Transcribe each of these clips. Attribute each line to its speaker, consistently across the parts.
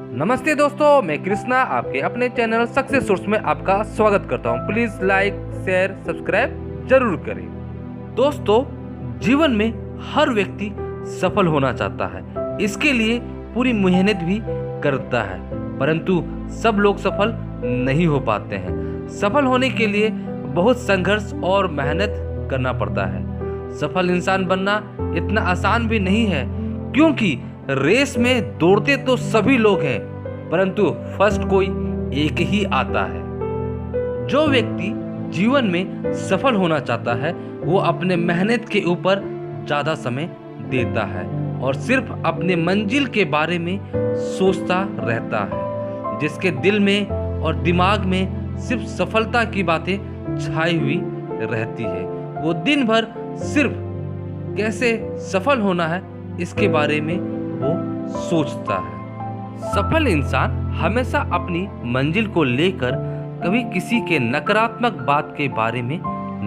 Speaker 1: नमस्ते दोस्तों, मैं कृष्णा आपके अपने चैनल सक्सेस सोर्स में आपका स्वागत करता हूं। प्लीज लाइक शेयर सब्सक्राइब जरूर करें। दोस्तों, जीवन में हर व्यक्ति सफल होना चाहता है, इसके लिए पूरी मेहनत भी करता है, परंतु सब लोग सफल नहीं हो पाते हैं। सफल होने के लिए बहुत संघर्ष और मेहनत करना पड़ता है। सफल इंसान बनना इतना आसान भी नहीं है, क्योंकि रेस में दौड़ते तो सभी लोग हैं, परंतु फर्स्ट कोई एक ही आता है। जो व्यक्ति जीवन में सफल होना चाहता है वो अपने मेहनत के ऊपर ज्यादा समय देता है और सिर्फ अपने मंजिल के बारे में सोचता रहता है। जिसके दिल में और दिमाग में सिर्फ सफलता की बातें छाई हुई रहती है, वो दिन भर सिर्फ कैसे सफल होना है इसके बारे में वो सोचता है। सफल इंसान हमेशा अपनी मंजिल को लेकर कभी किसी के नकारात्मक बात के बारे में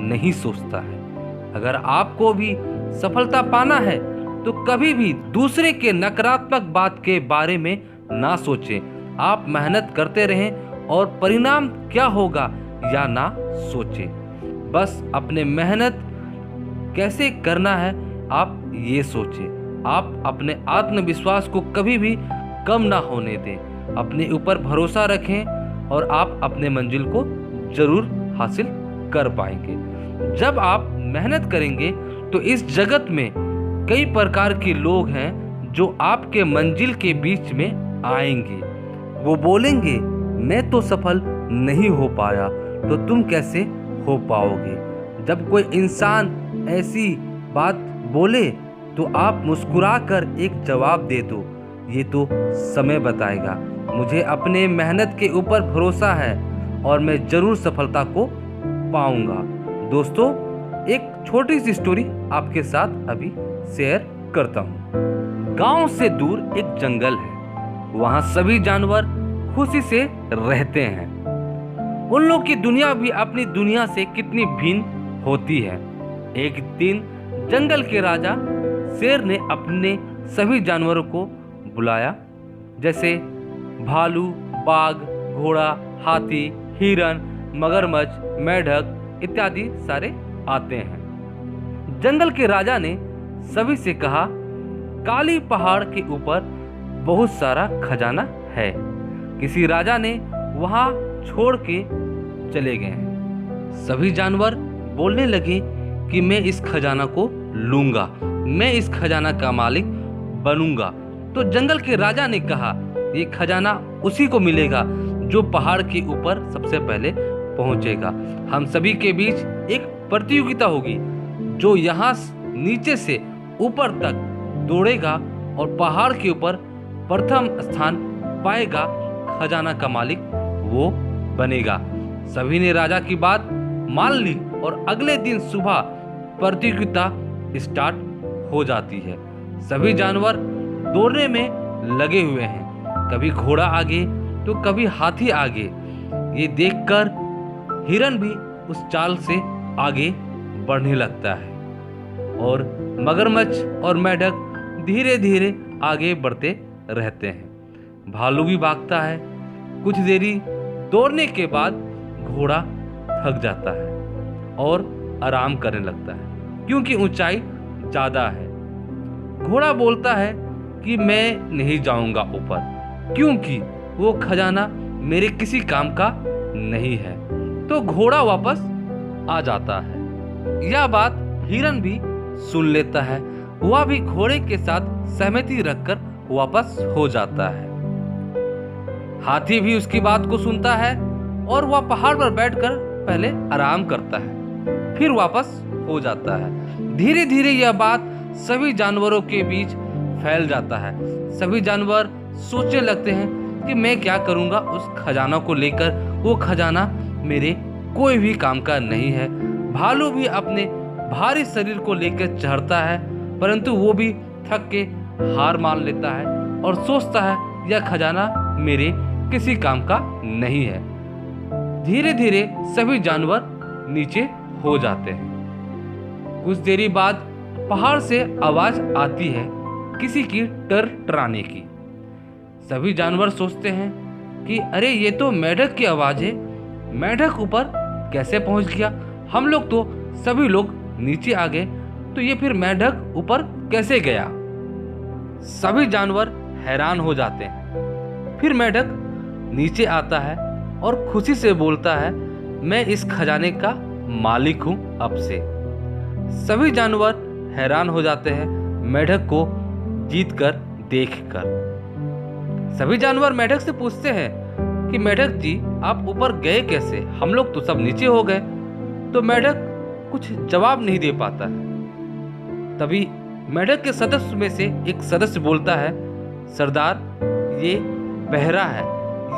Speaker 1: नहीं सोचता है। अगर आपको भी सफलता पाना है तो कभी भी दूसरे के नकारात्मक बात के बारे में ना सोचें। आप मेहनत करते रहें और परिणाम क्या होगा या ना सोचें। बस अपने मेहनत कैसे करना है आप ये सोचें। आप अपने आत्मविश्वास को कभी भी कम ना होने दें। अपने ऊपर भरोसा रखें और आप अपने मंजिल को जरूर हासिल कर पाएंगे। जब आप मेहनत करेंगे तो इस जगत में कई प्रकार के लोग हैं जो आपके मंजिल के बीच में आएंगे। वो बोलेंगे मैं तो सफल नहीं हो पाया, तो तुम कैसे हो पाओगे। जब कोई इंसान ऐसी बात बोले तो आप मुस्कुराकर एक जवाब दे दो, ये तो समय बताएगा। मुझे अपने मेहनत के ऊपर भरोसा है और मैं जरूर सफलता को पाऊंगा। दोस्तों, एक छोटी सी स्टोरी आपके साथ अभी शेयर करता हूँ। गांव से दूर एक जंगल है, वहाँ सभी जानवर खुशी से रहते हैं। उन लोग की दुनिया भी अपनी दुनिया से कितनी भिन्न होती है। एक दिन जंगल के राजा शेर ने अपने सभी जानवरों को बुलाया, जैसे भालू, बाघ, घोड़ा, हाथी, हिरन, मगरमच्छ, मेढक इत्यादि सारे आते हैं। जंगल के राजा ने सभी से कहा, काली पहाड़ के ऊपर बहुत सारा खजाना है। किसी राजा ने वहां छोड़ के चले गए। सभी जानवर बोलने लगे कि मैं इस खजाना को लूंगा, मैं इस खजाना का मालिक बनूंगा। तो जंगल के राजा ने कहा, ये खजाना उसी को मिलेगा जो पहाड़ के ऊपर सबसे पहले पहुंचेगा। हम सभी के बीच एक प्रतियोगिता होगी, जो यहाँ नीचे से ऊपर तक दौड़ेगा और पहाड़ के ऊपर प्रथम स्थान पाएगा, खजाना का मालिक वो बनेगा। सभी ने राजा की बात मान ली और अगले दिन सुबह प्रतियोगिता स्टार्ट हो जाती है। सभी जानवर दौड़ने में लगे हुए हैं, कभी घोड़ा आगे तो कभी हाथी आगे। ये देखकर हिरन भी उस चाल से आगे बढ़ने लगता है और मगरमच्छ और मेढक धीरे धीरे आगे बढ़ते रहते हैं। भालू भी भागता है। कुछ देरी दौड़ने के बाद घोड़ा थक जाता है और आराम करने लगता है, क्योंकि ऊंचाई ज्यादा है। घोड़ा बोलता है कि मैं नहीं जाऊंगा ऊपर, क्योंकि वो खजाना मेरे किसी काम का नहीं है। तो घोड़ा वापस आ जाता है। यह बात हिरन भी सुन लेता है। वह भी घोड़े के साथ सहमति रखकर वापस हो जाता है। हाथी भी उसकी बात को सुनता है और वह पहाड़ पर बैठकर पहले आराम करता है, फिर वापस हो जाता है। धीरे धीरे यह बात सभी जानवरों के बीच फैल जाता है। सभी जानवर सोचने लगते हैं कि मैं क्या करूंगा उस खजाना को लेकर, वो खजाना मेरे कोई भी काम का नहीं है। भालू भी अपने भारी शरीर को लेकर चढ़ता है, परंतु वो भी थक के हार मान लेता है और सोचता है यह खजाना मेरे किसी काम का नहीं है। धीरे धीरे सभी जानवर नीचे हो जाते हैं। कुछ देरी बाद पहाड़ से आवाज आती है किसी की टरटराने की। सभी जानवर सोचते हैं कि अरे ये तो मेढक की आवाज़ है, मेढक ऊपर कैसे पहुंच गया? हम लोग तो सभी लोग नीचे आ गए, तो ये फिर मेढक ऊपर कैसे गया? सभी जानवर हैरान हो जाते हैं। फिर मेढक नीचे आता है और खुशी से बोलता है, मैं इस खजाने का मालिक हूं अब से। सभी जानवर हैरान हो जाते हैं मेढक को जीतकर देखकर। सभी जानवर मेढक से पूछते हैं कि मेढक जी, आप ऊपर गए कैसे? हम लोग तो सब नीचे हो गए। तो मेढक कुछ जवाब नहीं दे पाता है। तभी मेढक के सदस्य में से एक सदस्य बोलता है, सरदार, ये बहरा है,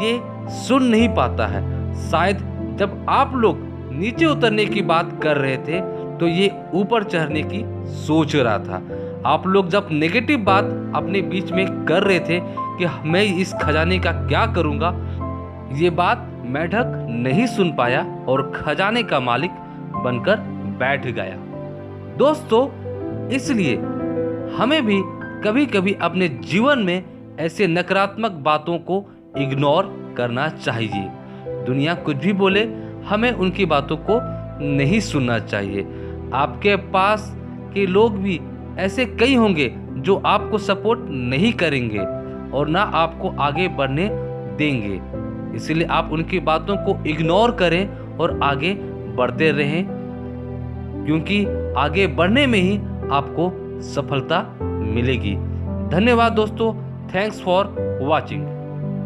Speaker 1: ये सुन नहीं पाता है। शायद जब आप लोग नीचे उतरने की बात कर रहे थे तो ये ऊपर चढ़ने की सोच रहा था। आप लोग जब नेगेटिव बात अपने बीच में कर रहे थे कि मैं इस खजाने का क्या करूंगा, ये बात मेढक नहीं सुन पाया और खजाने का मालिक बनकर बैठ गया। दोस्तों, इसलिए हमें भी कभी कभी अपने जीवन में ऐसे नकारात्मक बातों को इग्नोर करना चाहिए। दुनिया कुछ भी बोले, हमें उनकी बातों को नहीं सुनना चाहिए। आपके पास के लोग भी ऐसे कई होंगे जो आपको सपोर्ट नहीं करेंगे और ना आपको आगे बढ़ने देंगे। इसलिए आप उनकी बातों को इग्नोर करें और आगे बढ़ते रहें, क्योंकि आगे बढ़ने में ही आपको सफलता मिलेगी। धन्यवाद दोस्तों, थैंक्स फॉर वॉचिंग।